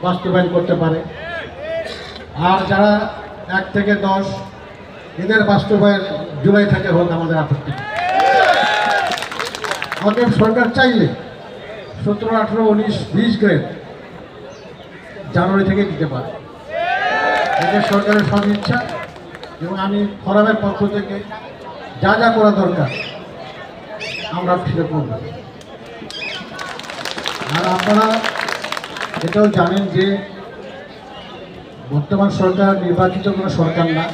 বাস্তবায়ন করতে পারে। আর যারা 1 থেকে 10 এদের বাস্তবায়ন জুলাই থেকে হোক আমাদের আপত্তি। আমাদের সরকার চাইলে 17, 18, 19, 20 গ্রেড জানুয়ারি থেকে দিতে পারে। এটা সরকারের সদিচ্ছা এবং আমি ফোরামের পক্ষ থেকে যা যা করা দরকার আমরা সেটা করব। আর আপনারা এটাও জানেন যে বর্তমান সরকার নির্বাচিত কোনো সরকার না।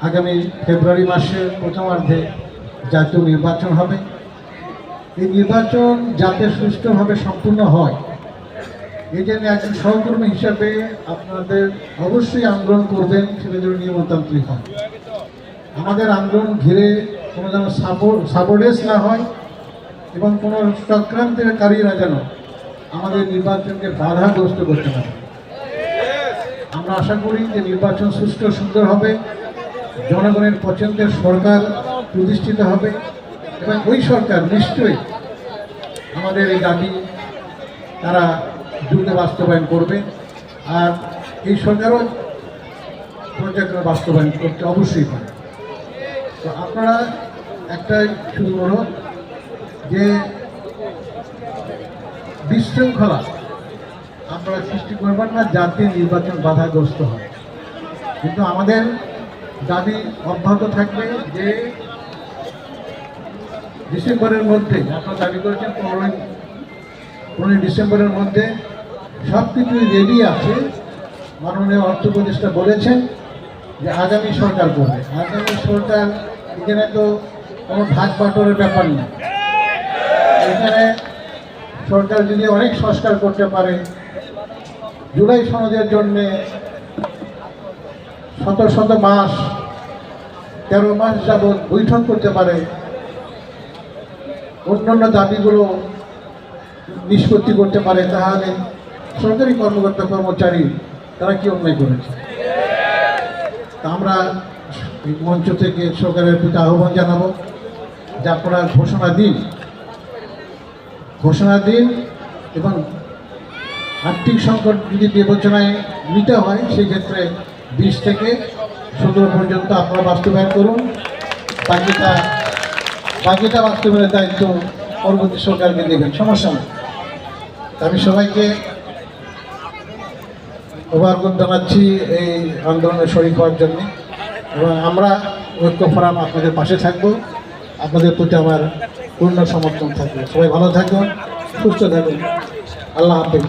আগামী ফেব্রুয়ারি মাসের প্রথমার্ধে জাতীয় নির্বাচন হবে। এই নির্বাচন যাতে সুষ্ঠুভাবে সম্পূর্ণ হয় এই জন্য একজন সহকর্মী হিসাবে আপনাদের অবশ্যই আন্দোলন করবেন, সেটা যেন নিয়মতান্ত্রিক হয়। আমাদের আন্দোলন ঘিরে কোনো যেন সাবর্ডেস না হয় এবং কোনো চক্রান্তকারীরা যেন আমাদের নির্বাচনকে বাধাগ্রস্ত করতে পারে। আমরা আশা করি যে নির্বাচন সুষ্ঠু সুন্দর হবে, জনগণের পছন্দের সরকার প্রতিষ্ঠিত হবে এবং ওই সরকার নিশ্চয়ই আমাদের এই দাবি তারা দ্রুত বাস্তবায়ন করবে। আর এই সরকারও পর্যায়ক্রমে বাস্তবায়ন করতে অবশ্যই পারে। তো আপনারা একটাই শুরু করো যে বিশৃঙ্খলা আপনারা সৃষ্টি করবেন না যাতে নির্বাচন বাধাগ্রস্ত হয়। কিন্তু আমাদের দাবি অব্যাহত থাকবে যে ডিসেম্বরের মধ্যে, আপনারা দাবি করেছেন 15 ডিসেম্বরের মধ্যে সব কিছুই রেডি আছে। মাননীয় অর্থ উপদেষ্টা বলেছেন যে আগামী সরকার করবে। আগামী সরকার এখানে তো কোনো ভাগ বাটোয়ারের ব্যাপার নেই। এখানে সরকার যদি অনেক সংস্কার করতে পারে, জুলাই সনদের জন্যে শত শত মাস 13 মাস যাবৎ বৈঠক করতে পারে, অন্যান্য দাবিগুলো নিষ্পত্তি করতে পারে, তাহলে সরকারি কর্মকর্তা কর্মচারী তারা কি অন্যায় করেছে? তা আমরা এই মঞ্চ থেকে সরকারের প্রতি আহ্বান জানাবো যে আপনারা ঘোষণা দিন এবং আর্থিক সংকট যদি বিবেচনায় নিতে হয় সেক্ষেত্রে 20 থেকে 17 পর্যন্ত আপনারা বাস্তবায়ন করুন। বাকিটা বাস্তবায়নের দায়িত্ব পরবর্তী সরকারকে দেবেন, সমস্যা নেই। আমি সবাইকে অভিনন্দন জানাচ্ছি এই আন্দোলনে শরীক হওয়ার জন্য এবং আমরা ঐক্য ফোরাম আপনাদের পাশে থাকবো। আপনাদের প্রতি আমার পূর্ণ সমর্থন থাকবে। সবাই ভালো থাকুন, সুস্থ থাকুন। আল্লাহ হাফেজ।